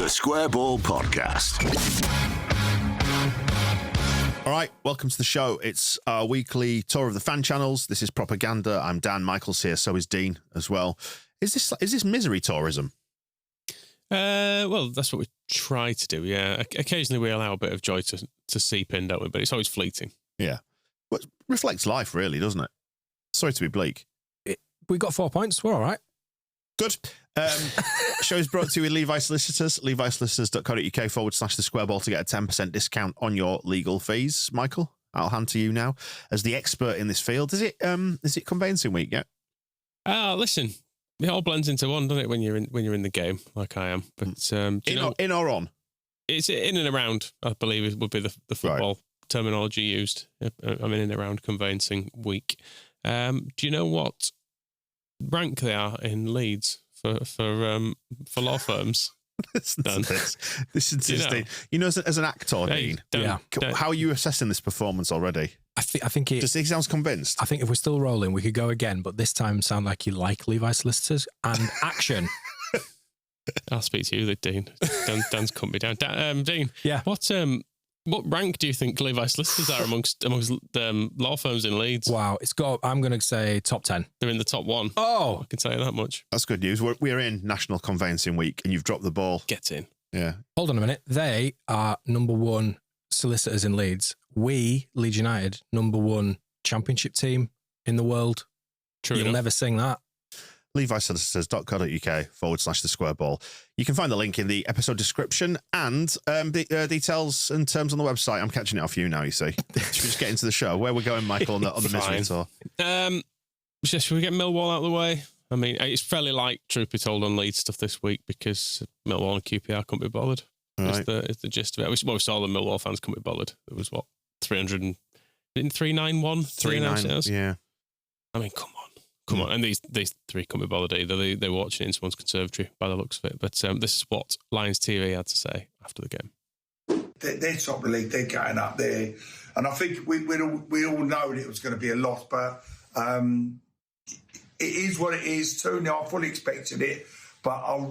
The Square Ball Podcast. All right, welcome to the show. It's our weekly tour of the fan channels. This is Propaganda. I'm Dan. Michael's here, so is Dean as well. Is this misery tourism? Well, that's what we try to do, yeah. Occasionally we allow a bit of joy to seep in, don't we? But it's always fleeting. Yeah. Well, it reflects life, really, doesn't it? Sorry to be bleak. We got 4 points. We're all right. Good. Show is brought to you with Levi Solicitors. levisolicitors.co.uk/the square ball to get a 10% discount on your legal fees. Michael, I'll hand to you now as the expert in this field. Is it conveyancing week yet? Listen, it all blends into one, doesn't it, when you're in the game, like I am. But in or on? It's in and around, I believe, would be the football terminology used. I'm in and around conveyancing week. Do you know what rank they are in Leeds for law firms? Listen to this. You know, as an actor, Dean, how are you assessing this performance already? I think it. Does he sounds convinced? I think if we're still rolling, we could go again, but this time sound like you like Levi Solicitors and action. I'll speak to you, Dean. Dan's cut me down. Dean, yeah. What rank do you think Levi Solicitors are amongst law firms in Leeds? Wow, I'm going to say top 10. They're in the top 1. Oh, I can tell you that much. That's good news. We're in National Conveyancing Week, and you've dropped the ball. Get in. Yeah. Hold on a minute. They are number 1 solicitors in Leeds. We, Leeds United, number 1 championship team in the world. True You'll enough. never sing that. levisolicitors.co.uk/the square ball. You can find the link in the episode description and the details and terms on the website. I'm catching it off you now, you see. Should we just get into the show? Where we're going, Michael, on the misery tour? Should we get Millwall out of the way? I mean, it's fairly light, truth be told, on Leeds stuff this week because Millwall and QPR couldn't be bothered. Right. It's the gist of it. We saw the Millwall fans couldn't be bothered. It was, 391? 3-9, yeah. I mean, come on. And these three couldn't be bothered either. They were watching it in someone's conservatory by the looks of it. But this is what Lions TV had to say after the game. They're top of the league. They're getting up there. And I think we all know that it was going to be a loss. But it is what it is. 2-0, I fully expected it. But I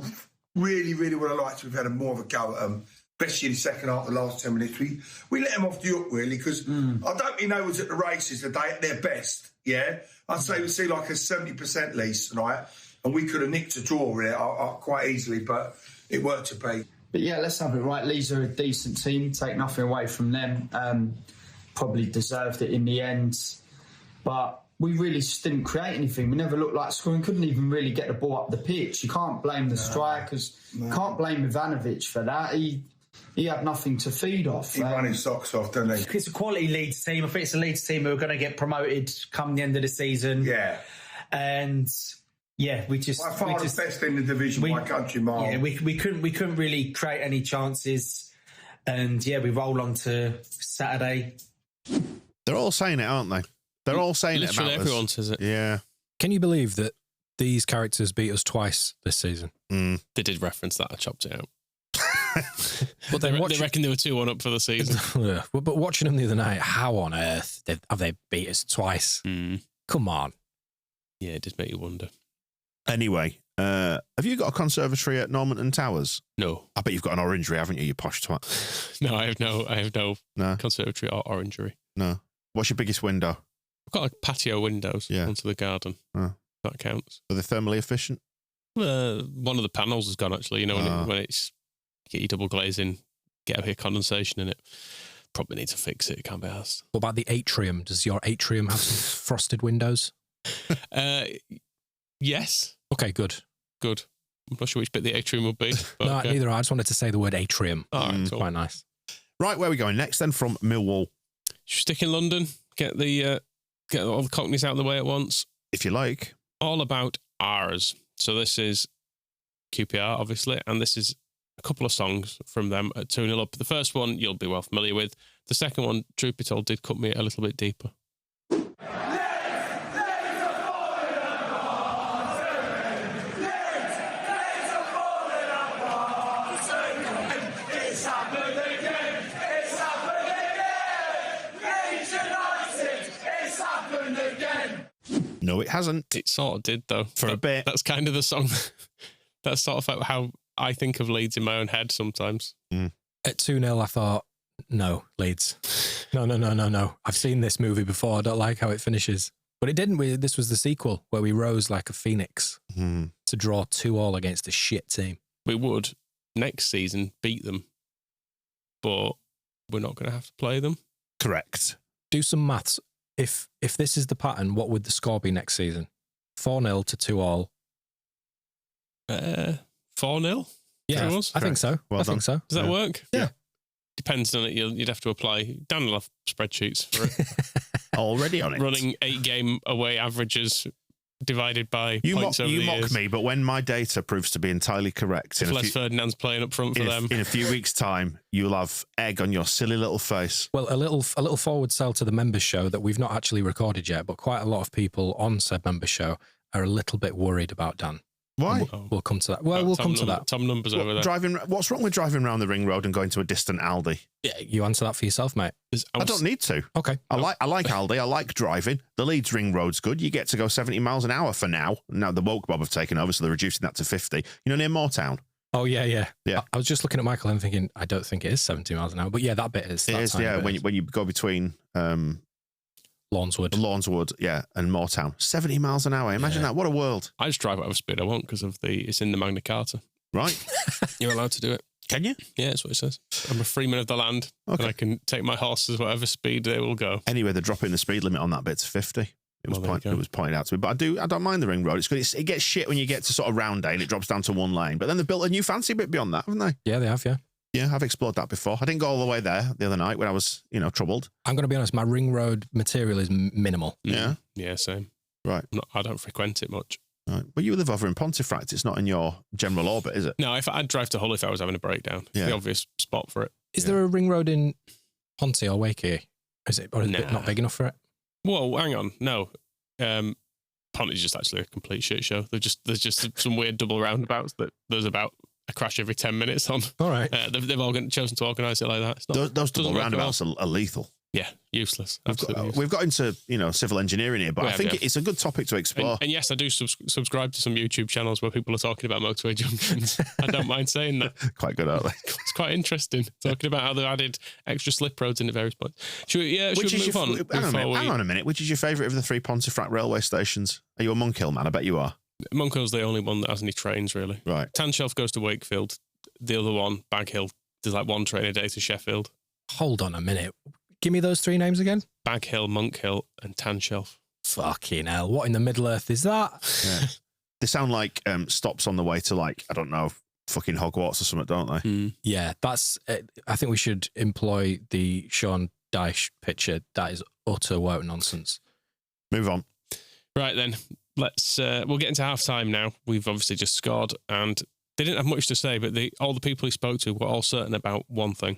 really, really would have liked to have had more of a go at them, especially in the second half, the last 10 minutes. We let them off the hook, really, because I don't think they was at the races the day at their best. Yeah, I'd say we see like a 70% Leeds tonight, and we could have nicked a draw there quite easily, but it worked to be. But yeah, let's have it right. Leeds are a decent team. Take nothing away from them. Probably deserved it in the end, but we really just didn't create anything. We never looked like scoring. Couldn't even really get the ball up the pitch. You can't blame the strikers. Can't blame Ivanovic for that. He had nothing to feed off. He ran his socks off, didn't he? It's a quality Leeds team. I think it's a Leeds team who are going to get promoted come the end of the season. Yeah. And yeah, we just... By far the best in the division by country mile. Yeah, we couldn't really create any chances. And yeah, we roll on to Saturday. They're all saying it, aren't they? They're all saying Literally it about everyone us. says it. Yeah. Can you believe that these characters beat us twice this season? Mm. They did reference that. I chopped it out. But then they reckon they were 2-1 up for the season. But watching them the other night, how on earth have they beat us twice? Come on. Yeah, it did make you wonder. Anyway, have you got a conservatory at Normanton Towers? No. I bet you've got an orangery, haven't you, you posh twat? No, I have no conservatory or orangery. No. What's your biggest window? I've got like patio windows onto the garden. That counts. Are they thermally efficient? One of the panels has gone, actually. You know, when it's get your double glazing, get a bit of condensation in it. Probably need to fix it. It can't be asked. What about the atrium? Does your atrium have some frosted windows? Yes. Okay, good. I'm not sure which bit the atrium would be. But no, neither. I just wanted to say the word atrium. All right, quite nice. Right, where are we going next then? From Millwall. Should we stick in London? Get all the Cockneys out of the way at once. If you like. All about ours. So this is QPR, obviously, and this is a couple of songs from them at 2-0 up. The first one you'll be well familiar with. The second one, truth be told, did cut me a little bit deeper. No, it hasn't. It sort of did, though. For a bit. That's kind of the song. That's sort of how I think of Leeds in my own head sometimes. At 2-0, I thought, no, Leeds. No. I've seen this movie before. I don't like how it finishes. But it didn't. This was the sequel where we rose like a phoenix to draw 2-2 against a shit team. We would, next season, beat them. But we're not going to have to play them. Correct. Do some maths. If this is the pattern, what would the score be next season? 4-0 to 2-2. 4-0? Yeah, I think so. Well I think so. Does that work? Yeah. Depends on it. You'd have to apply. Dan will have spreadsheets for it. Already on it. Running 8-game away averages divided by You points over the mock years. me, but when my data proves to be entirely correct, If Les Ferdinand's playing up front for them. in a few weeks' time, you'll have egg on your silly little face. Well, a little forward sell to the members show that we've not actually recorded yet, but quite a lot of people on said members show are a little bit worried about Dan. Why? We'll come to that. Well, we'll come to that. Top numbers over there. What's wrong with driving around the ring road and going to a distant Aldi? Yeah, you answer that for yourself, mate. I don't need to. Okay. I like Aldi. I like driving. The Leeds ring road's good. You get to go 70 miles an hour for now. Now the woke mob have taken over, so they're reducing that to 50. You know, near Moortown. Oh, yeah. Yeah. I was just looking at Michael and thinking, I don't think it is 70 miles an hour. But yeah, that bit is. It is, yeah. When you go between Lawnswood, yeah, and Moortown. 70 miles an hour. Imagine that. What a world. I just drive whatever speed I want because of it's in the Magna Carta. Right. You're allowed to do it. Can you? Yeah, that's what it says. I'm a freeman of the land, and I can take my horses whatever speed they will go. Anyway, they're dropping the speed limit on that bit to 50. It was pointed out to me. But I don't mind the ring road. It's good. It gets shit when you get to sort of Roundale. It drops down to one lane. But then they've built a new fancy bit beyond that, haven't they? Yeah, they have, yeah. Yeah, I've explored that before. I didn't go all the way there the other night when I was, troubled. I'm going to be honest, my ring road material is minimal. Yeah? Yeah, same. Right. I don't frequent it much. Right. But you live over in Pontefract. It's not in your general orbit, is it? No, I'd drive to Hull if I was having a breakdown. It's the obvious spot for it. Is there a ring road in Ponte or Wakey? Is it not big enough for it? Whoa, hang on. No. Ponte is just actually a complete shit show. There's just some weird double roundabouts that there's about a crash every 10 minutes on. All right. They've all chosen to organise it like that. It's not, those double roundabouts are lethal. Yeah, useless. Absolutely useless. We've got into civil engineering here, but I think it's a good topic to explore. And yes, I do subscribe to some YouTube channels where people are talking about motorway junctions. I don't mind saying that. Quite good, aren't they? It's quite interesting talking about how they've added extra slip roads into various points. Should we move on? Hang on a minute. Which is your favourite of the 3 Pontefract railway stations? Are you a Monkhill man? I bet you are. Monkhill's the only one that has any trains, really. Right. Tanshelf goes to Wakefield. The other one, Bag Hill, there's like one train a day to Sheffield. Hold on a minute. Give me those 3 names again. Bag Hill, Monkhill, and Tanshelf. Fucking hell. What in the Middle Earth is that? Yeah. They sound like stops on the way to, like, I don't know, fucking Hogwarts or something, don't they? Yeah, that's. I think we should employ the Sean Dyche picture. That is utter woke nonsense. Move on. Right then, we'll get into half time now. We've obviously just scored, and they didn't have much to say, but all the people he spoke to were all certain about one thing.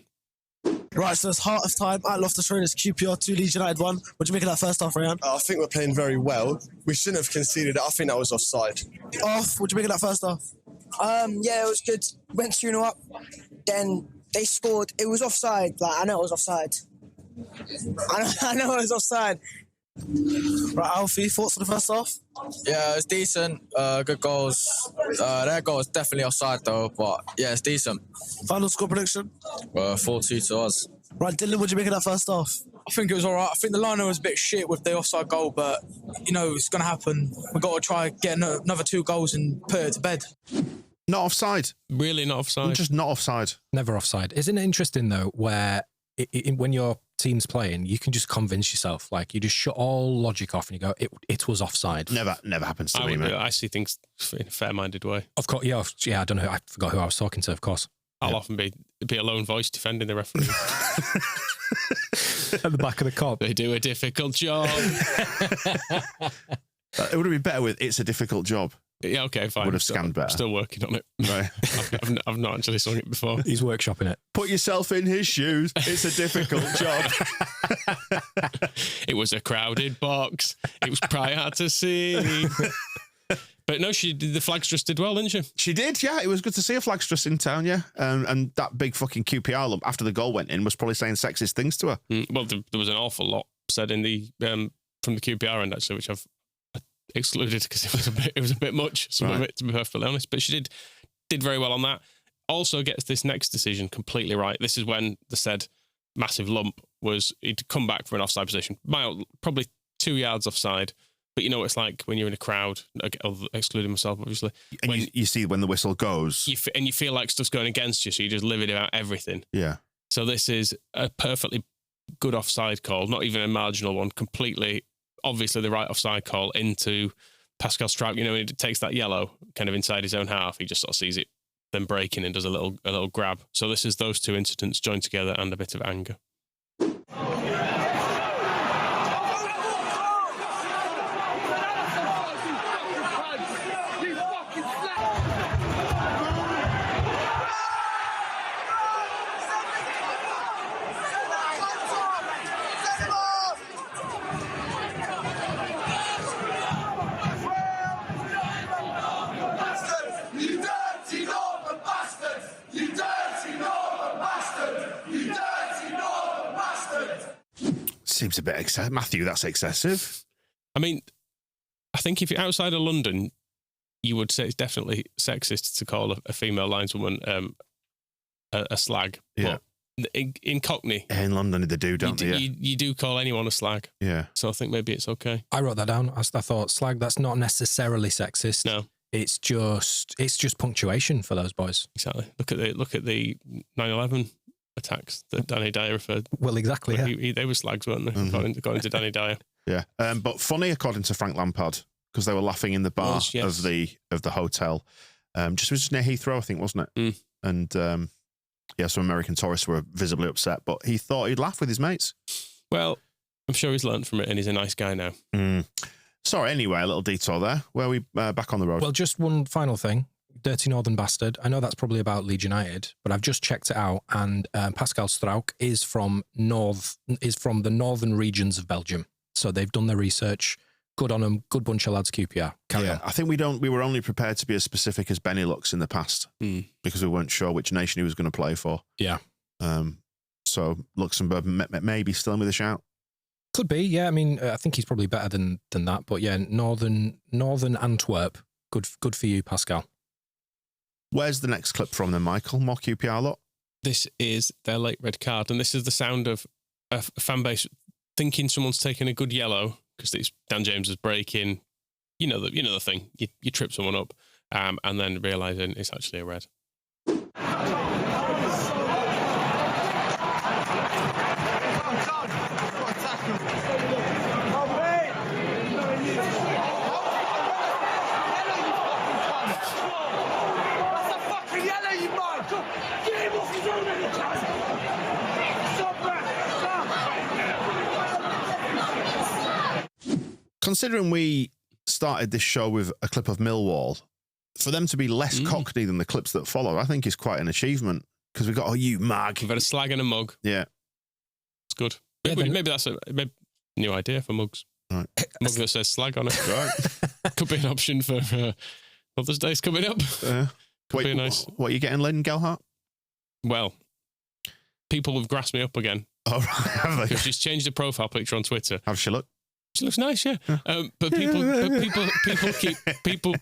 Right, so it's half time at Loftus Road. It's QPR 2, Leeds United 1. What do you make of that first half, Ryan? I think we're playing very well. We shouldn't have conceded it. I think that was offside. Off. What do you make of that first half? Yeah, it was good. Went 2-0 up. Then they scored. It was offside. I know it was offside. I know it was offside. Right, Alfie, thoughts on the first half? Yeah, it's decent. Good goals. Their goal is definitely offside though, but yeah, it's decent. Final score prediction? 4-2 to us. Right, Dylan, what do you make of that first half? I think it was all right. I think the liner was a bit shit with the offside goal, but, it's going to happen. We've got to try get another 2 goals and put it to bed. Not offside. Really not offside? Just not offside. Never offside. Isn't it interesting, though, where when your team's playing, you can just convince yourself, like, you just shut all logic off and you go, it was offside. Never happens to me, mate. I see things in a fair-minded way. Of course, yeah, I don't know. I forgot who I was talking to, of course. I'll often be a lone voice defending the referee. At the back of the cop. They do a difficult job. It would have been better with "It's a difficult job." Yeah, okay, fine. Would have scanned better. Still working on it. Right. I've not actually sung it before. He's workshopping it. Put yourself in his shoes. It's a difficult job. It was a crowded box. It was probably hard to see. But no, the flagstress did well, didn't she? She did, yeah. It was good to see a flagstress in town, yeah. And that big fucking QPR lump after the goal went in was probably saying sexist things to her. Well, there was an awful lot said in the from the QPR end actually, which I've excluded because it was a bit much. Some of it, to be perfectly honest. But she did did very well on that. Also gets this next decision completely right. This is when the said massive lump was he'd come back for an offside position, probably 2 yards offside. But you know what it's like when you're in a crowd, excluding myself, obviously. And you see when the whistle goes. And you feel like stuff's going against you, so you're just livid about everything. Yeah. So this is a perfectly good offside call, not even a marginal one, completely, obviously the right offside call into Pascal Struijk. You know, he takes that yellow kind of inside his own half. He just sort of sees it then breaking and does a little grab. So this is those two incidents joined together and a bit of anger. Seems a bit excessive. Matthew, that's excessive. I mean, I think if you're outside of London, you would say it's definitely sexist to call a female lineswoman a slag. Yeah. But in Cockney... In London, they do, don't they? You do call anyone a slag. Yeah. So I think maybe it's okay. I wrote that down. I thought, slag, that's not necessarily sexist. No. It's just punctuation for those boys. Exactly. Look at the 9/11 attacks that Danny Dyer referred. Well, exactly. Yeah. They were slags, weren't they? Mm-hmm. According to Danny Dyer. Yeah, but funny according to Frank Lampard, because they were laughing in the bar yes. of the hotel. Just near Heathrow, I think, wasn't it? Mm. And some American tourists were visibly upset, but he thought he'd laugh with his mates. Well, I'm sure he's learned from it, and he's a nice guy now. Sorry, anyway, a little detour there. Where are we back on the road? Well, just one final thing. Dirty Northern Bastard. I know that's probably about Leeds United, but I've just checked it out, and Pascal Struijk is from the northern regions of Belgium. So they've done their research. Good on them. Good bunch of lads, QPR. Carry on. I think we were only prepared to be as specific as Benelux in the past because we weren't sure which nation he was going to play for. Yeah. So Luxembourg maybe still in with a shout. Could be, yeah. I mean, I think he's probably better than that. But yeah, northern Antwerp. Good for you, Pascal. Where's the next clip from then, Michael? More QPR lot? This is their late red card, and this is the sound of a fan base thinking someone's taken a good yellow because it's Dan James's break-in. You know the thing. You trip someone up, and then realising it's actually a red. Considering we started this show with a clip of Millwall, for them to be less cockney than the clips that follow, I think is quite an achievement. Because we've got, you mug. We've had a slag and a mug. Yeah. It's good. Yeah, maybe that's a new idea for mugs. Right. A mug that says slag on it. Right. Could be an option for Mother's Day's coming up. Could be nice. What are you getting, Lynn Gelhart? Well, people have grassed me up again. Oh, right. Have they? Because she's changed the profile picture on Twitter. How does she look? She looks nice, yeah. But people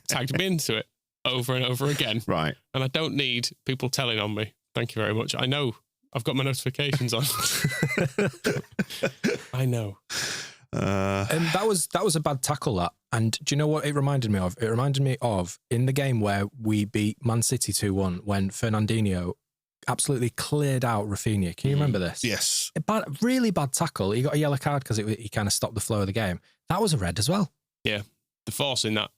tagged me into it over and over again. Right. And I don't need people telling on me. Thank you very much. I know. I've got my notifications on. I know. And that was a bad tackle, that. And do you know what it reminded me of? It reminded me of in the game where we beat Man City 2-1 when Fernandinho absolutely cleared out Rafinha. Can you remember this? Yes. Really bad tackle. He got a yellow card because he kind of stopped the flow of the game. That was a red as well. Yeah. The force in that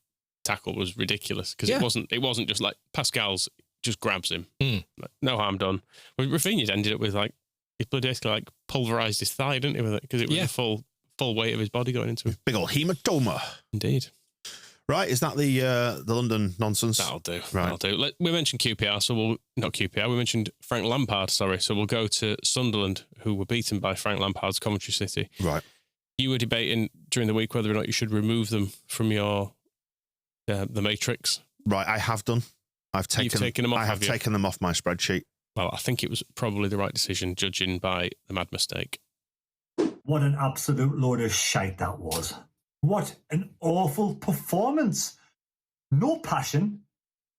tackle was ridiculous because it wasn't just like Pascal's just grabs him. Like, no harm done. Well, Rafinha's ended up with he basically pulverised his thigh, didn't he, with it? Because it was the full weight of his body going into him. Big old hematoma. Indeed. Right, is that the London nonsense? That'll do. Right. That'll do. We mentioned QPR, so not QPR, we mentioned Frank Lampard, sorry. So we'll go to Sunderland, who were beaten by Frank Lampard's Coventry City. Right. You were debating during the week whether or not you should remove them from your the matrix. Right, I have done. You've taken them off, I have taken them off my spreadsheet. Well, I think it was probably the right decision, judging by the mad mistake. What an absolute load of shite that was. What an awful performance. No passion,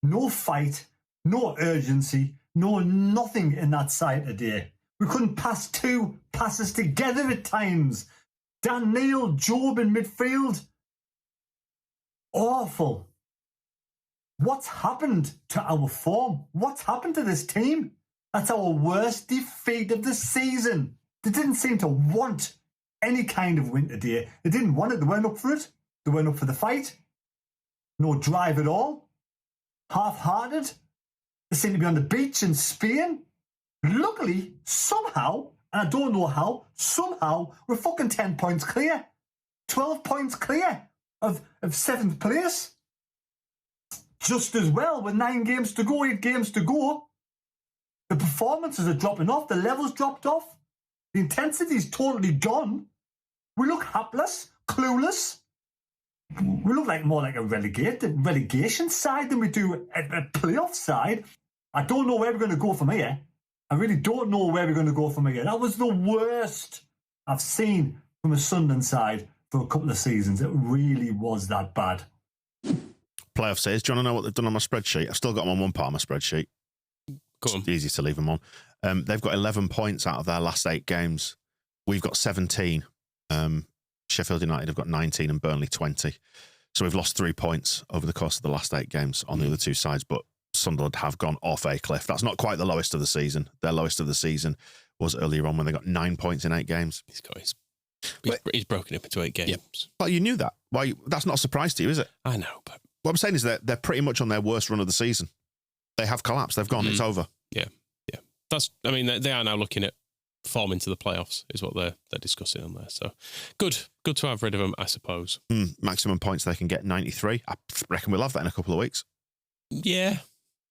no fight, no urgency, no nothing in that side today. We couldn't pass 2 passes together at times. Dan Neil, Job in midfield. Awful. What's happened to our form? What's happened to this team? That's our worst defeat of the season. They didn't seem to want any kind of win today. They didn't want it. They weren't up for it. They weren't up for the fight. No drive at all. Half-hearted. They seem to be on the beach in Spain. Luckily, somehow, and I don't know how, somehow, we're fucking 10 points clear. 12 points clear of 7th place. Just as well, with 9 games to go, 8 games to go. The performances are dropping off. The level's dropped off. The intensity's totally gone. We look hapless, clueless. We look more like a relegation side than we do a playoff side. I don't know where we're going to go from here. I really don't know where we're going to go from here. That was the worst I've seen from a Sunderland side for a couple of seasons. It really was that bad. Playoff says, do you want to know what they've done on my spreadsheet? I've still got them on one part of my spreadsheet. Go on. It's easy to leave them on. They've got 11 points out of their last 8 games. We've got 17. Sheffield United have got 19 and Burnley 20. So we've lost 3 points over the course of the last 8 games on the other 2 sides, but Sunderland have gone off a cliff. That's not quite the lowest of the season. Their lowest of the season was earlier on when they got 9 points in 8 games. He's broken up into 8 games. Yep. Well, you knew that. Why? That's not a surprise to you, is it? I know, but what I'm saying is that they're pretty much on their worst run of the season. They have collapsed. They've gone. It's over. Yeah. They are now looking at form into the playoffs is what they're discussing on there. So good to have rid of them, I suppose. Maximum points they can get 93. I reckon we'll have that in a couple of weeks. Yeah,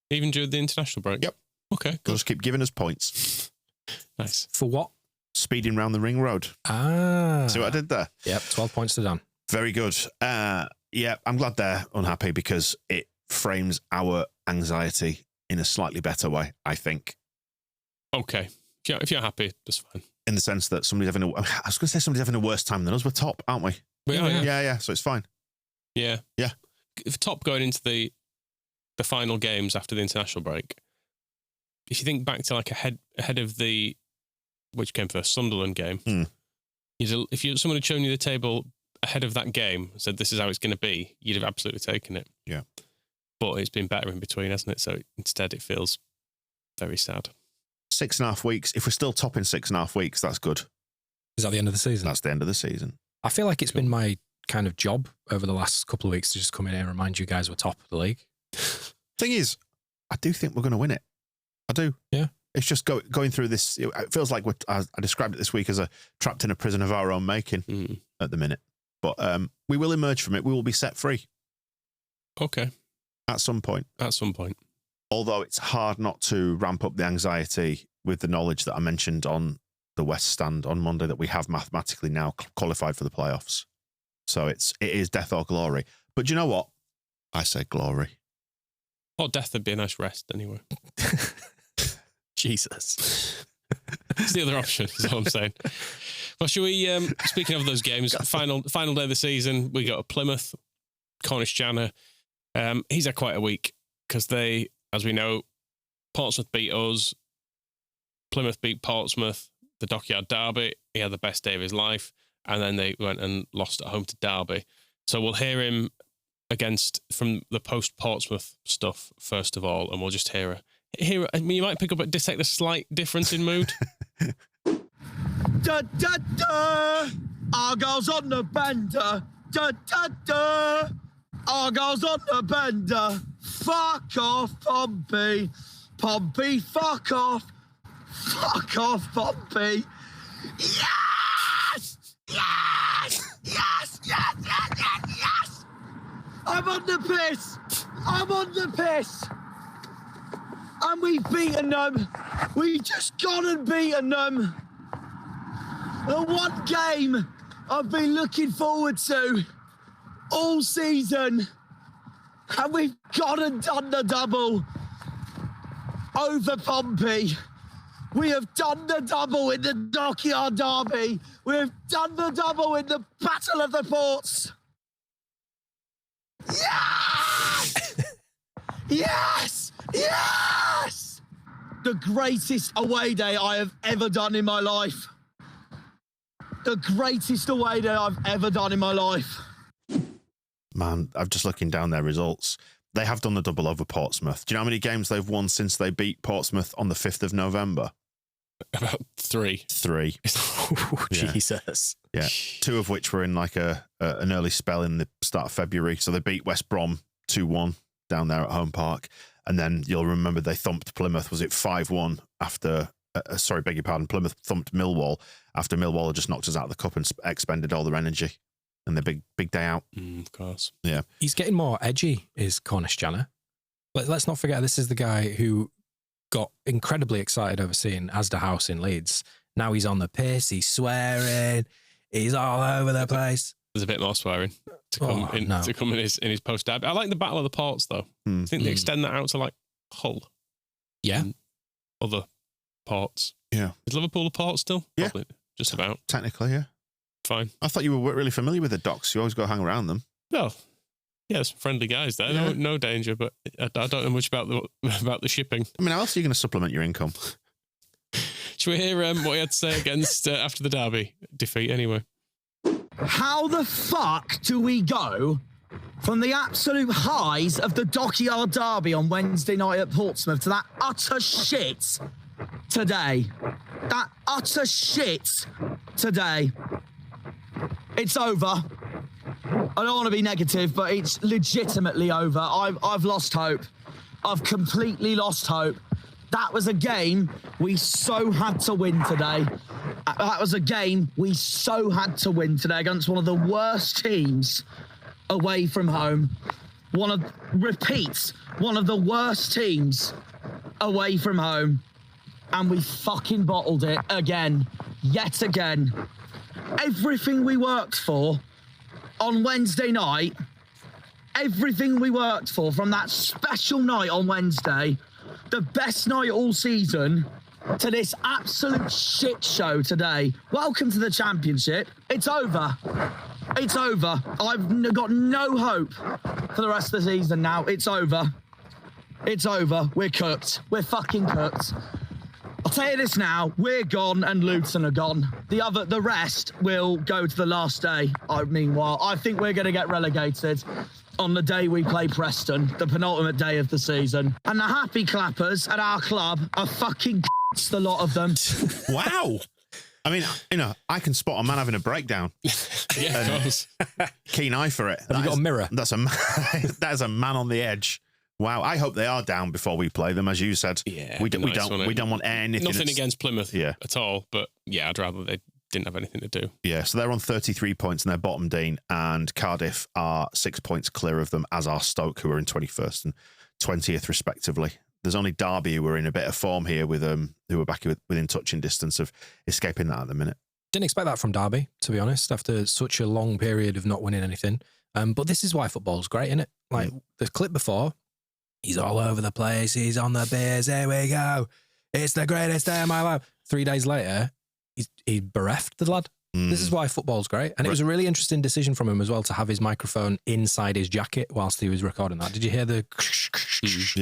even during the international break. Yep. Okay. Good. They'll just keep giving us points. Nice. For what? Speeding round the ring road. See what I did there? Yep, 12 points to done. Very good. Yeah, I'm glad they're unhappy because it frames our anxiety in a slightly better way, I think. Okay. If you're happy, that's fine. In the sense that somebody's having I was going to say somebody's having a worse time than us. We're top, aren't we? We are, Yeah, so it's fine. Yeah. Yeah. If top going into the final games after the international break, if you think back to like ahead of the, which came first, Sunderland game, if someone had shown you the table ahead of that game and said this is how it's going to be, you'd have absolutely taken it. Yeah. But it's been better in between, hasn't it? So instead it feels very sad. 6.5 weeks. If we're still top in 6.5 weeks, that's good. Is that the end of the season? That's the end of the season. I feel like it's been my kind of job over the last couple of weeks to just come in here and remind you guys we're top of the league. Thing is, I do think we're going to win it. I do. Yeah. It's just going through this. It feels like I described it this week as trapped in a prison of our own making at the minute. But we will emerge from it. We will be set free. Okay. At some point. Although it's hard not to ramp up the anxiety with the knowledge that I mentioned on the West Stand on Monday that we have mathematically now qualified for the playoffs. So it is death or glory. But do you know what? I say glory. Or death would be a nice rest anyway. Jesus. It's the other option, is all I'm saying. Well, shall we, speaking of those games, final day of the season, we got a Plymouth, Cornish Janner. He's had quite a week because they, as we know, Portsmouth beat us, Plymouth beat Portsmouth, the Dockyard Derby. He had the best day of his life, and then they went and lost at home to Derby. So we'll hear him from the post-Portsmouth stuff first of all, and we'll just hear you might detect a slight difference in mood. Da da da, Argyle's on the bender. Da da da, Argyle's on the bender. Fuck off, Pompey. Pompey, fuck off. Fuck off, Pompey. Yes! Yes! Yes! Yes! Yes! Yes! Yes! I'm on the piss. And we've beaten them. We just gone and beaten them. The one game I've been looking forward to all season. And we've gone and done the double over Pompey. We have done the double in the Dockyard Derby. We have done the double in the Battle of the Ports. Yes! Yes! Yes! The greatest away day I have ever done in my life. The greatest away day I've ever done in my life. Man, I'm just looking down their results. They have done the double over Portsmouth. Do you know how many games they've won since they beat Portsmouth on the 5th of November? About 3. 3. Yeah. Jesus. Yeah. 2 of which were in like an early spell in the start of February. So they beat West Brom 2-1 down there at Home Park. And then you'll remember they thumped Plymouth. Was it 5-1 after... sorry, beg your pardon. Plymouth thumped Millwall after Millwall had just knocked us out of the cup and expended all their energy. And the big day out. Of course. Yeah. He's getting more edgy, is Cornish Janner. Let's not forget, this is the guy who got incredibly excited over seeing Asda House in Leeds. Now he's on the piss, he's swearing, he's all over the place. There's a bit more swearing to come in his post derby. I like the Battle of the Ports though. I think they extend that out to like Hull. Yeah. And other ports. Yeah. Is Liverpool a port still? Yeah. Probably. Just about. Technically, yeah. Fine. I thought you were really familiar with the docks. You always go hang around them. Well, yeah, some friendly guys there. Yeah. No danger, but I don't know much about the shipping. I mean, how else are you going to supplement your income? Should we hear what he had to say against after the derby defeat anyway? How the fuck do we go from the absolute highs of the Dockyard derby on Wednesday night at Portsmouth to that utter shit today? That utter shit today. It's over. I don't want to be negative, but it's legitimately over. I've lost hope. I've completely lost hope. That was a game we so had to win today. That was a game we so had to win today against one of the worst teams away from home. One of the worst teams away from home. And we fucking bottled it again. Yet again. Everything we worked for on Wednesday night, everything we worked for from that special night on Wednesday, the best night all season, to this absolute shit show today. Welcome to the Championship. It's over. It's over. I've got no hope for the rest of the season now. It's over. It's over. We're cooked. We're fucking cooked. I'll tell you this now, we're gone and Luton are gone. The rest will go to the last day. Meanwhile, I think we're going to get relegated on the day we play Preston, the penultimate day of the season. And the happy clappers at our club are fucking the lot of them. Wow. I mean, I can spot a man having a breakdown. Yeah, of course. Keen eye for it. Have you got a mirror? That is a man on the edge. Wow, I hope they are down before we play them, as you said. Yeah, we don't want anything. Nothing against Plymouth at all, but yeah, I'd rather they didn't have anything to do. Yeah, so they're on 33 points and they're bottom, Dean, and Cardiff are 6 points clear of them, as are Stoke, who are in 21st and 20th respectively. There's only Derby who are in a bit of form here with who are back within touching distance of escaping that at the minute. Didn't expect that from Derby, to be honest, after such a long period of not winning anything. But this is why football's great, isn't it? Like the clip before, he's all over the place, he's on the beers, here we go. It's the greatest day of my life. 3 days later, he bereft the lad. This is why football's great. And it was a really interesting decision from him as well to have his microphone inside his jacket whilst he was recording that. Did you hear the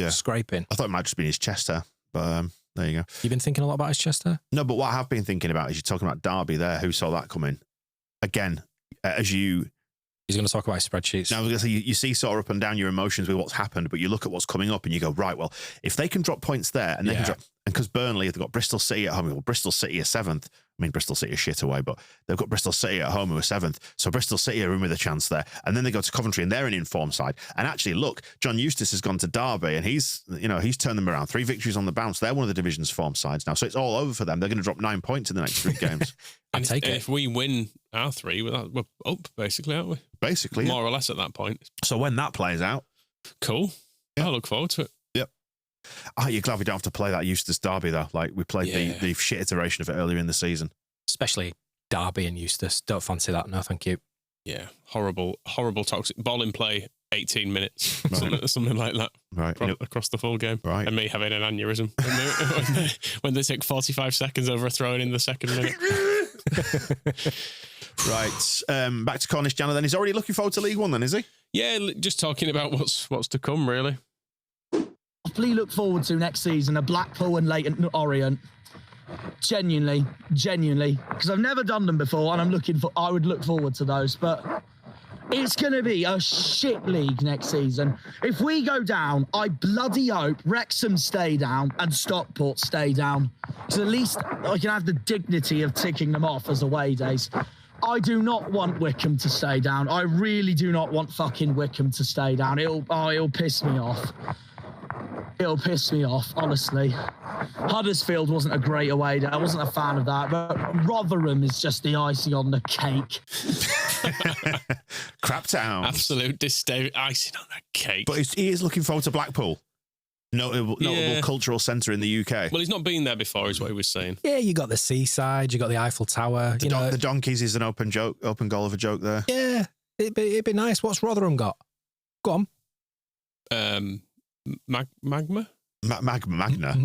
scraping? I thought it might just be his chest hair, but there you go. You've been thinking a lot about his chest hair? No, but what I have been thinking about is you're talking about Derby there. Who saw that coming? Again, He's going to talk about his spreadsheets. Now, I was going to say, you see sort of up and down your emotions with what's happened, but you look at what's coming up and you go, right, well, if they can drop points there and they can drop, and because Burnley, they've got Bristol City at home. Well, Bristol City are 7th. I mean, Bristol City are shit away, but they've got Bristol City at home who are 7th. So Bristol City are in with a chance there. And then they go to Coventry and they're an informed side. And actually, look, John Eustace has gone to Derby and he's turned them around. 3 victories on the bounce. They're one of the division's form sides now. So it's all over for them. They're going to drop 9 points in the next 3 games. And if we win our 3, we're up, basically, aren't we? Basically. More or less at that point. So when that plays out. Cool. Yeah. I look forward to it. Yep. You're glad we don't have to play that Eustace Derby, though. Like, we played the shit iteration of it earlier in the season. Especially Derby and Eustace. Don't fancy that. No, thank you. Yeah. Horrible toxic. Ball in play, 18 minutes. Something like that. Right. Across the full game. Right. And me having an aneurysm. when they take 45 seconds over a throw in the second minute. Right. Back to Cornish Janner then. He's already looking forward to League One then, is he? Yeah, just talking about what's to come, really. properly look forward to next season are Blackpool and Leyton Orient. Genuinely, because I've never done them before, and I would look forward to those. But it's going to be a shit league next season. If we go down, I bloody hope Wrexham stay down and Stockport stay down. So at least I can have the dignity of ticking them off as away days. I do not want Wickham to stay down. I really do not want fucking Wickham to stay down. It'll piss me off. It'll piss me off, honestly. Huddersfield wasn't a great away day. I wasn't a fan of that. But Rotherham is just the icing on the cake. Crap town. Absolute icing on the cake. But he is looking forward to Blackpool. Notable cultural centre in the UK. Well, he's not been there before, is what he was saying. Yeah, you got the seaside, you got the Eiffel Tower. The Donkeys is an open goal of a joke there. Yeah, it'd be nice. What's Rotherham got? Go on. Magma? Magna.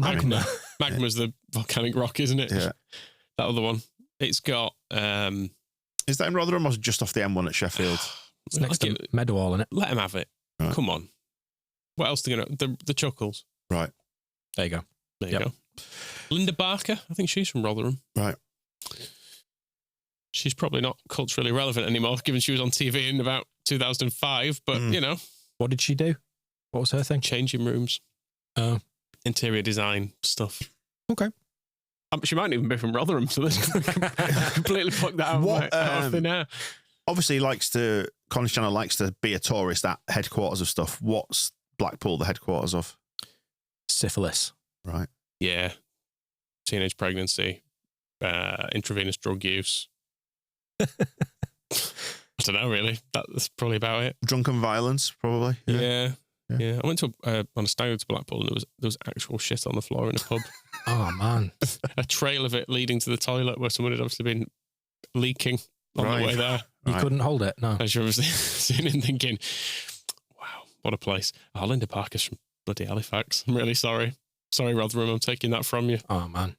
Magma's the volcanic rock, isn't it? Yeah. That other one. It's got... is that in Rotherham or just off the M1 at Sheffield? It's next to Meadowhall, isn't it? Let him have it. Right. Come on. What else are they going to... The Chuckles. Right. There you go. There you go. Linda Barker, I think she's from Rotherham. Right. She's probably not culturally relevant anymore, given she was on TV in about 2005, but, you know. What did she do? What was her thing? Changing rooms. Interior design stuff. Okay. She might even be from Rotherham, so let's completely pluck that out of thin air. Obviously, Cornish Channel likes to be a tourist at headquarters of stuff. What's Blackpool the headquarters of? Syphilis. Right. Yeah. Teenage pregnancy. Intravenous drug use. I don't know, really. That's probably about it. Drunken violence, probably. Yeah. I went to on a stag to Blackpool, and there was actual shit on the floor in a pub. Oh, man. A trail of it leading to the toilet where someone had obviously been leaking on the way there. You couldn't hold it, no. I was sitting and thinking, wow, what a place. Oh, Linda Parker's from bloody Halifax. I'm really sorry. Sorry, Rotherham, I'm taking that from you. Oh, man.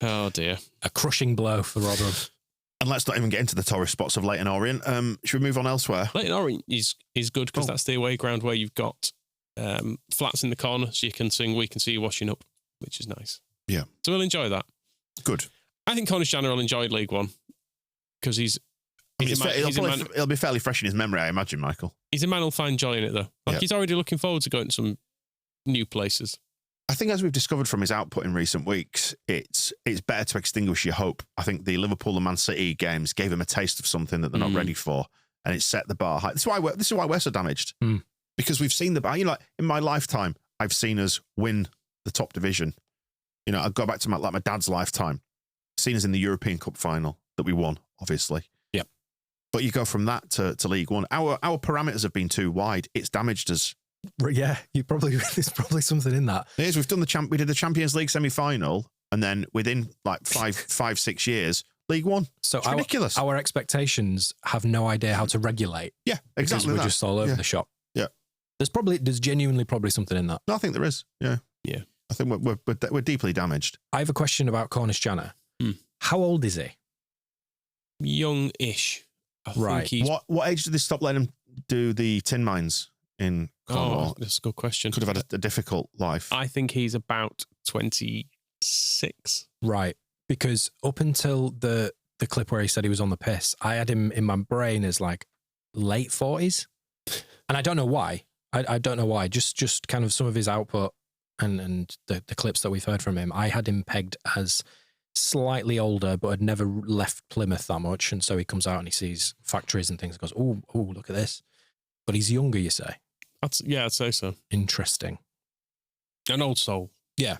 Oh, dear. A crushing blow for Rotherham. And let's not even get into the tourist spots of Leyton Orient. Should we move on elsewhere? Leyton Orient is good because that's the away ground where you've got flats in the corner, so you can sing "We Can See You Washing Up," which is nice. Yeah. So we'll enjoy that. Good. I think Cornish Channel enjoyed League One because it'll be fairly fresh in his memory, I imagine, Michael. He's a man who'll find joy in it, though. He's already looking forward to going to some new places. I think, as we've discovered from his output in recent weeks, it's better to extinguish your hope. I think the Liverpool and Man City games gave him a taste of something that they're not ready for, and it set the bar high. This is why we're so damaged, because we've seen the bar. You know, in my lifetime, I've seen us win the top division. You know, I go back to my dad's lifetime, seen us in the European Cup final that we won, obviously. Yep. But you go from that to League One. Our parameters have been too wide. It's damaged us. Yeah, there's probably something in that. It is. We did the Champions League semi-final, and then within like 6 years, League One. So it's ridiculous. Our expectations have no idea how to regulate. Yeah, exactly. Because we're just all over the shop. Yeah, there's genuinely probably something in that. No, I think there is. Yeah. I think we're deeply damaged. I have a question about Cornish Janner. How old is he? Young-ish. Right. What age did they stop letting him do the tin mines in Cornwall? Oh, that's a good question. Could have had a difficult life. I think he's about 26. Right. Because up until the clip where he said he was on the piss, I had him in my brain as like late 40s. And I don't know why. I don't know why. Just kind of some of his output and the clips that we've heard from him, I had him pegged as slightly older, but had never left Plymouth that much. And so he comes out and he sees factories and things and goes, oh, look at this. But he's younger, you say? I'd say so. Interesting. An old soul. Yeah.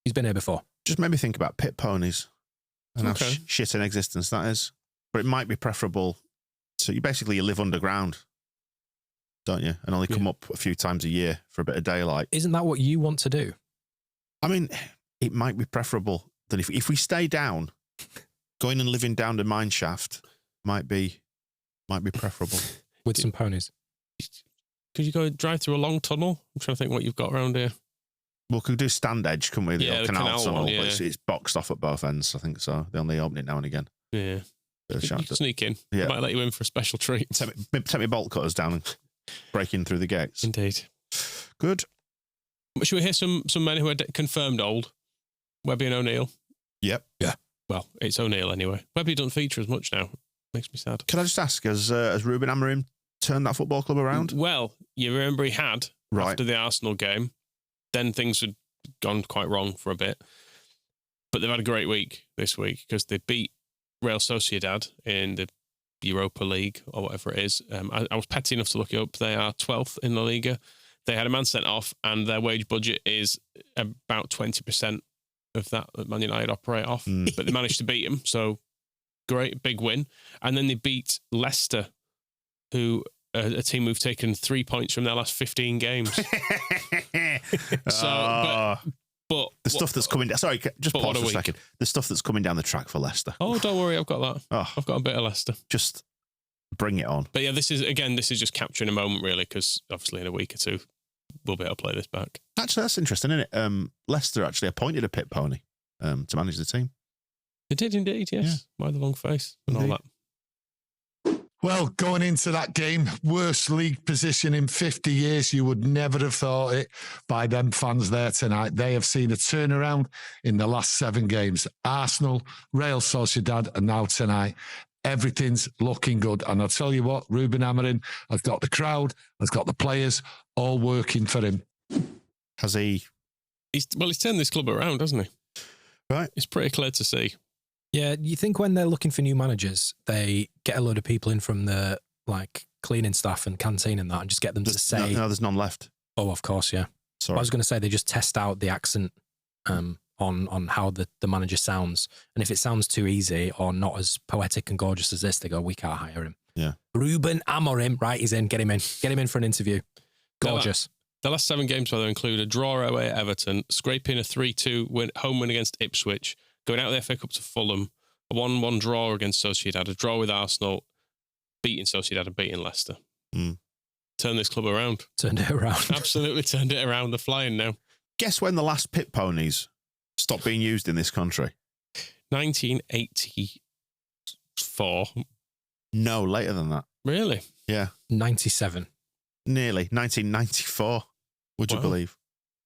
He's been here before. Just made me think about pit ponies and how shit in existence that is. But it might be preferable to, you live underground, don't you? And only come up a few times a year for a bit of daylight. Isn't that what you want to do? I mean, it might be preferable that if we stay down, going and living down the mine shaft might be preferable. With some ponies. Could you go drive through a long tunnel? I'm trying to think what you've got around here. Well, could do Stand Edge, couldn't we? The canal tunnel, one, but it's boxed off at both ends, I think so. They only open it now and again. Yeah. You can sneak in. Yeah. Might let you in for a special treat. Take me bolt cutters down and break in through the gates. Indeed. Good. Should we hear some men who are confirmed old? Webby and O'Neill. Yep. Yeah. Well, it's O'Neill anyway. Webby doesn't feature as much now. Makes me sad. Can I just ask, has Ruben Amorim turned that football club around? Well, you remember he had after the Arsenal game. Then things had gone quite wrong for a bit. But they've had a great week this week because they beat Real Sociedad in the Europa League or whatever it is. I was petty enough to look it up. They are 12th in La Liga. They had a man sent off and their wage budget is about 20% of that Man United operate off. But they managed to beat him. So great, big win. And then they beat Leicester, who a team who've taken 3 points from their last 15 games. But the stuff that's coming down. Sorry, just pause for a second. The stuff that's coming down the track for Leicester. Oh, don't worry, I've got that. I've got a bit of Leicester. Just bring it on. But yeah, this is just capturing a moment, really, because obviously in a week or two we'll be able to play this back. Actually, that's interesting, isn't it? Leicester actually appointed a pit pony to manage the team. They did indeed, yes. Yeah. Why the long face and all that. Well, going into that game, worst league position in 50 years, you would never have thought it by them fans there tonight. They have seen a turnaround in the last 7 games. Arsenal, Real Sociedad, and now tonight. Everything's looking good. And I'll tell you what, Ruben Amorim has got the crowd, has got the players, all working for him. Has he? He's turned this club around, hasn't he? Right. It's pretty clear to see. Yeah, you think when they're looking for new managers, they get a load of people in from the cleaning staff and canteen and that, and just get them to say, "No, there's none left." Oh, of course, yeah. Sorry, I was going to say they just test out the accent on how the manager sounds, and if it sounds too easy or not as poetic and gorgeous as this, they go, "We can't hire him." Yeah, Ruben Amorim, right? He's in. Get him in for an interview. Gorgeous. The last 7 games, by the way, include a draw away at Everton, scraping a 3-2 home win against Ipswich, going out of the FA Cup to Fulham, a 1-1 draw against Sociedad, a draw with Arsenal, beating Sociedad and beating Leicester. Turn this club around. Turned it around. Absolutely turned it around. They're flying now. Guess when the last pit ponies stopped being used in this country? 1984. No, later than that. Really? Yeah. 97. Nearly. 1994, would you believe?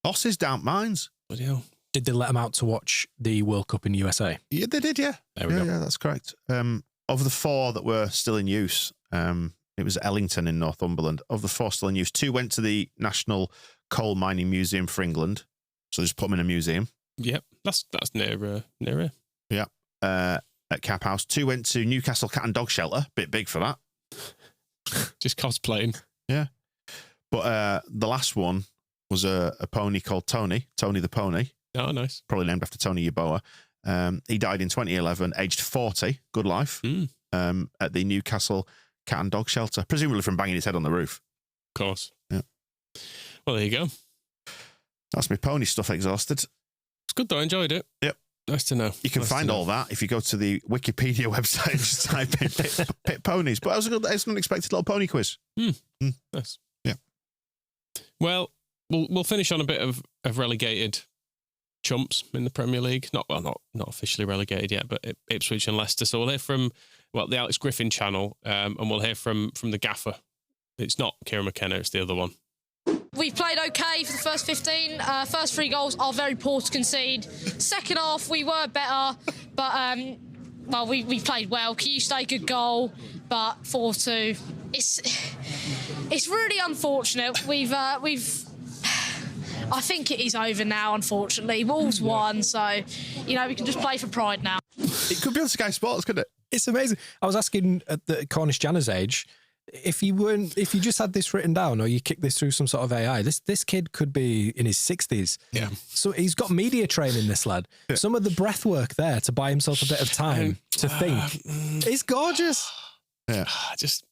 Horses don't minds. Bloody hell. Did they let them out to watch the World Cup in USA? Yeah, they did, yeah. There we go. Yeah, that's correct. Of the 4 that were still in use, it was Ellington in Northumberland. Of the 4 still in use, 2 went to the National Coal Mining Museum for England. So they just put them in a museum. Yep, that's near here. Yeah. At Cap House. 2 went to Newcastle Cat and Dog Shelter. Bit big for that. Just cosplaying. Yeah. But the last one was a pony called Tony the Pony. Oh, nice. Probably named after Tony Yeboah. He died in 2011, aged 40, good life, at the Newcastle Cat and Dog Shelter, presumably from banging his head on the roof. Of course. Yeah. Well, there you go. That's my pony stuff exhausted. It's good though, I enjoyed it. Yep. Nice to know. You can find all that if you go to the Wikipedia website and just type in pit ponies. But it was an unexpected little pony quiz. Nice. Yeah. Well, we'll finish on a bit of relegated chumps in the Premier League. Not officially relegated yet, but Ipswich and Leicester. So we'll hear from the Alex Griffin channel, and we'll hear from the gaffer. It's not Kieran McKenna, it's the other one. We played okay for the first 15. First 3 goals are very poor to concede. Second half, we were better, but we played well. Q-Stay, good goal, but 4-2. It's really unfortunate. I think it is over now, unfortunately. Wolves won, so, we can just play for pride now. It could be on Sky Sports, couldn't it? It's amazing. I was asking at the Cornish Janner's age, if you just had this written down or you kicked this through some sort of AI, this kid could be in his 60s. Yeah. So he's got media training, this lad. Yeah. Some of the breath work there to buy himself a bit of time to think. It's gorgeous. Yeah. It's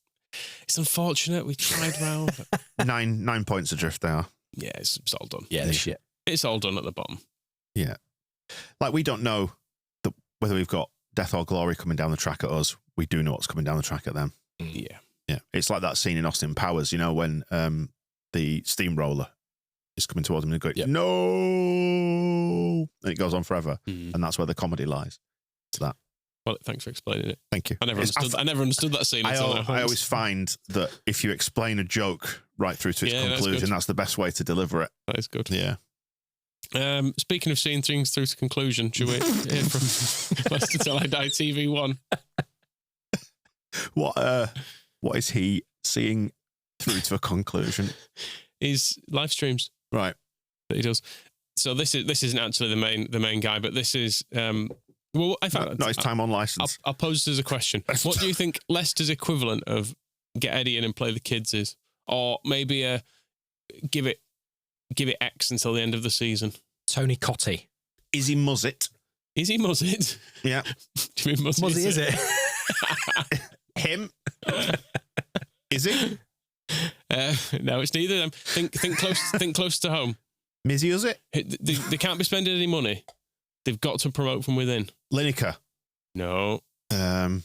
unfortunate. We tried well. 9 points adrift they are. Yeah, it's all done. Yeah, this shit. It's all done at the bottom. Yeah. We don't know whether we've got death or glory coming down the track at us. We do know what's coming down the track at them. Yeah. Yeah. It's like that scene in Austin Powers, when the steamroller is coming towards him and going, no! And it goes on forever. And that's where the comedy lies. It's that. Well, thanks for explaining it. Thank you. I never understood that scene until now. I always find that if you explain a joke right through to its conclusion. That's the best way to deliver it. That is good. Yeah. Speaking of seeing things through to conclusion, should we hear from Leicester Till I Die TV1? What is he seeing through to a conclusion? His live streams, right? That he does. So this isn't actually the main guy, but this is well, I found not his time on license. I'll pose this as a question. What do you think Leicester's equivalent of get Eddie in and play the kids is, or maybe give it X until the end of the season? Tony Cottee. Is he Muzzet? Is he Muzzet? Yeah. Do you mean Muzzet? Muzzy, is it? Him? Is he? No, it's neither of them. Think close to home. Mizzy, is it? They can't be spending any money. They've got to promote from within. Lineker? No. Jamie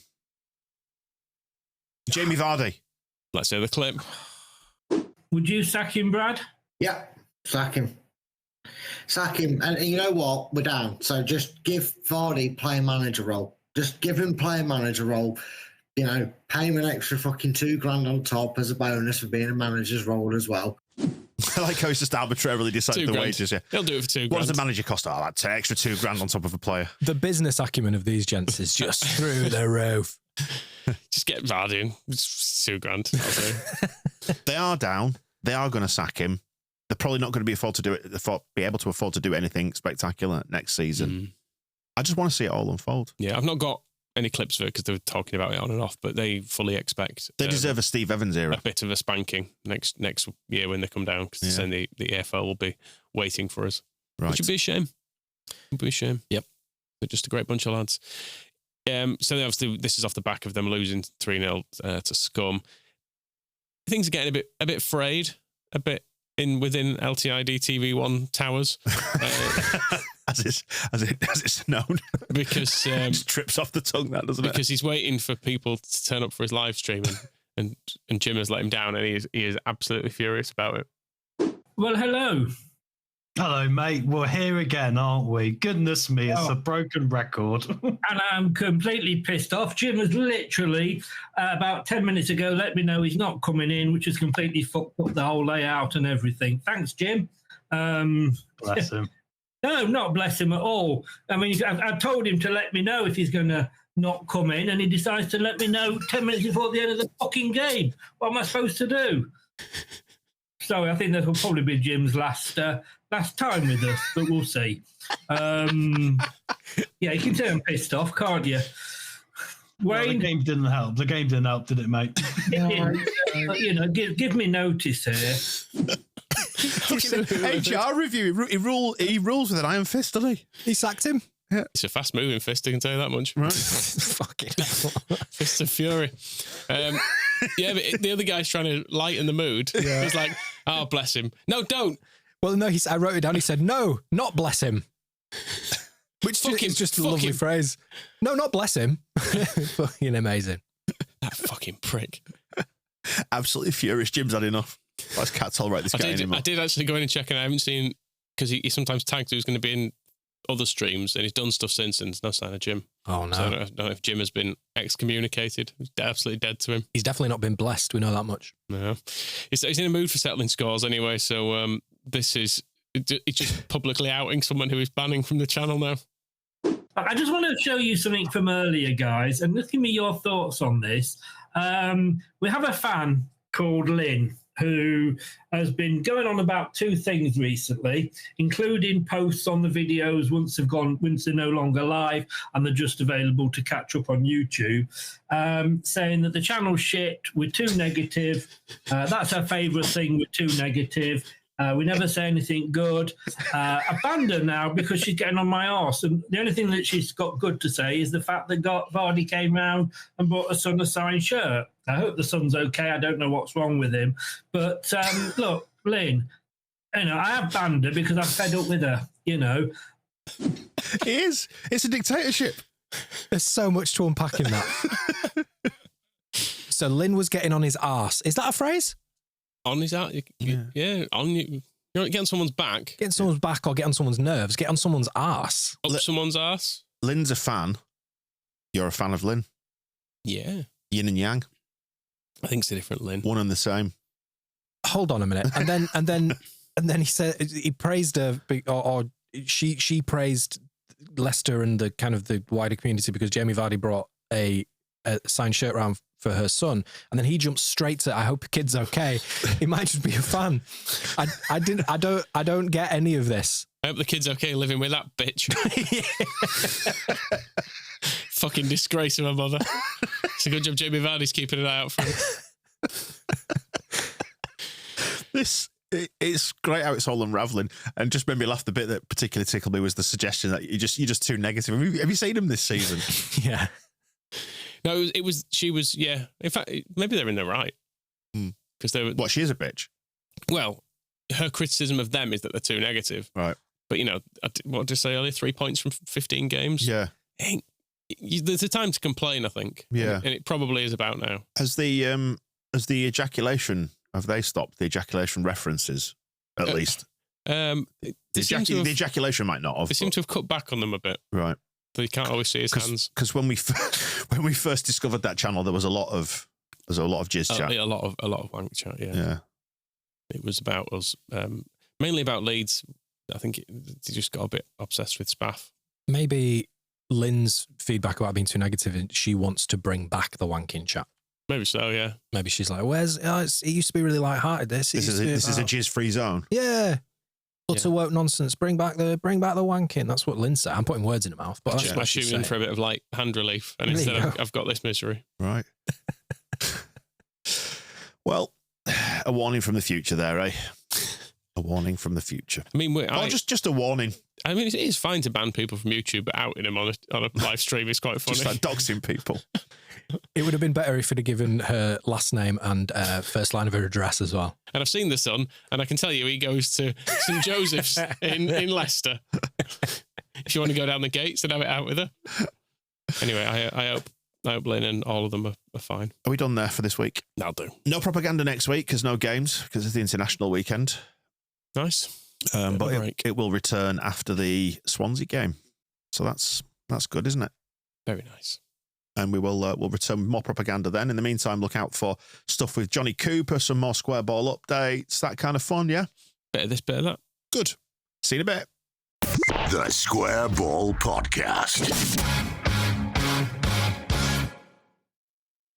Vardy? Let's hear the clip. Would you sack him, Brad? Yeah, sack him. Sack him. And you know what? We're down. So just give Vardy player manager role. Just give him player manager role. You know, pay him an extra fucking $2,000 on top as a bonus for being a manager's role as well. I like how he's just arbitrarily decided the wages. Yeah, he'll do it for $2,000. What does the manager cost? Oh, that's an extra $2,000 on top of a player. The business acumen of these gents is just through the roof. Just get Vardy in. It's $2,000. They are down. They are going to sack him. They're probably not going to be able to afford to do anything spectacular next season. I just want to see it all unfold. Yeah, I've not got any clips of it because they were talking about it on and off, but they fully expect they deserve a Steve Evans era, a bit of a spanking next year when they come down, because then the EFL will be waiting for us, which would be a shame. Would be a shame. Yep, they're just a great bunch of lads. So obviously this is off the back of them losing 3-0 to Scum. Things are getting a bit frayed, a bit within LTID TV1 towers. As it's known, because it just trips off the tongue, that doesn't it? Because he's waiting for people to turn up for his live stream, and Jim has let him down, and he is absolutely furious about it. Well, hello, mate. We're here again, aren't we? Goodness me, it's a broken record. And I'm completely pissed off. Jim has literally about 10 minutes ago let me know he's not coming in, which has completely fucked up the whole layout and everything. Thanks, Jim. Bless him. No, not bless him at all. I mean, I told him to let me know if he's going to not come in, and he decides to let me know 10 minutes before the end of the fucking game. What am I supposed to do? So I think this will probably be Jim's last time with us, but we'll see. Yeah, you can tell I'm pissed off, can't you? Well, the game didn't help. The game didn't help, did it, mate? You know, give me notice here. HR review. He rules with an iron fist, doesn't he? He sacked him. Yeah. It's a fast-moving fist, I can tell you that much. Right. Fucking Fists of fury. Yeah, but the other guy's trying to lighten the mood. Yeah. He's like, oh, bless him. No, don't. Well, no, I wrote it down. He said, no, not bless him. Which is just a lovely phrase. No, not bless him. Fucking amazing. That fucking prick. Absolutely furious. Jim's had enough. Let's can't tolerate this guy anymore. I did actually go in and check, and I haven't seen, because he sometimes tagged who's going to be in other streams, and he's done stuff since, and there's no sign of Jim. Oh, no. So I don't know if Jim has been excommunicated. It's absolutely dead to him. He's definitely not been blessed. We know that much. No. He's in a mood for settling scores anyway, so this is... He's just publicly outing someone who is banning from the channel now. I just want to show you something from earlier, guys, and just give me your thoughts on this. We have a fan called Lynn who has been going on about two things recently, including posts on the videos once they're no longer live and they're just available to catch up on YouTube, saying that the channel's shit, we're too negative. That's her favourite thing, we're too negative. We never say anything good. I banned her now because she's getting on my arse. And the only thing that she's got good to say is the fact that Vardy came round and bought her son a signed shirt. I hope the son's okay. I don't know what's wrong with him. But look, Lynn, you know, I have banned her because I'm fed up with her, you know. It is. It's a dictatorship. There's so much to unpack in that. So Lynn was getting on his arse. Is that a phrase? On his arse? Yeah. On you. You know, get on someone's back. Get on someone's back or get on someone's nerves. Get on someone's arse. Up someone's arse. Lynn's a fan. You're a fan of Lynn. Yeah. Yin and yang. I think it's a different Lynn. One and the same. hold on a minute. And then he said he praised her, or she praised Leicester and the kind of the wider community because Jamie Vardy brought a signed shirt round for her son, and then he jumped straight to "I hope your kid's okay." He might just be a fan. I don't get any of this. I hope the kid's okay living with that bitch. Fucking disgrace of a mother. It's a good job Jamie Vardy's keeping an eye out for him. It's great how it's all unravelling, and just made me laugh. The bit that particularly tickled me was the suggestion that you're just too negative. Have you seen him this season? Yeah. No, she was. Yeah. In fact, maybe they're in the right because they were. What? She is a bitch. Well, her criticism of them is that they're too negative. Right. But what did I say earlier? 3 points from 15 games. Yeah. There's a time to complain, I think. Yeah. And it probably is about now. Has the ejaculation? Have they stopped the ejaculation references? At least. The ejaculation might not have. They seem to have cut back on them a bit. Right. But you can't always see his hands. Because when we first discovered that channel, there was a lot of jizz chat. A lot of wank chat. Yeah. Yeah. It was about us, mainly about Leeds. I think they just got a bit obsessed with Spaff. Maybe Lynn's feedback about being too negative, and she wants to bring back the wanking chat. Maybe so, yeah. Maybe she's like, it used to be really light-hearted. This is a jizz-free zone. Yeah. Utter woke nonsense. Bring back the wanking. That's what Lynn said. I'm putting words in her mouth, but that's I'm shooting for a bit of like hand relief, and instead I've got this misery. Right. Well, a warning from the future there, eh? A warning from the future. I mean, just a warning. I mean, it is fine to ban people from YouTube, but outing them on a live stream is quite funny. Just like doxing people. It would have been better if it had given her last name and first line of her address as well. And I've seen the son, and I can tell you he goes to St Joseph's in Leicester. If you want to go down the gates and have it out with her. Anyway, I hope Lynn and all of them are fine. Are we done there for this week? That'll do. No propaganda next week because no games because it's the international weekend. Nice. But it will return after the Swansea game. So that's good, isn't it? Very nice. And we'll return with more propaganda then. In the meantime, look out for stuff with Johnny Cooper, some more square ball updates, that kind of fun, yeah? Bit of this, bit of that. Good. See you in a bit. The Square Ball Podcast.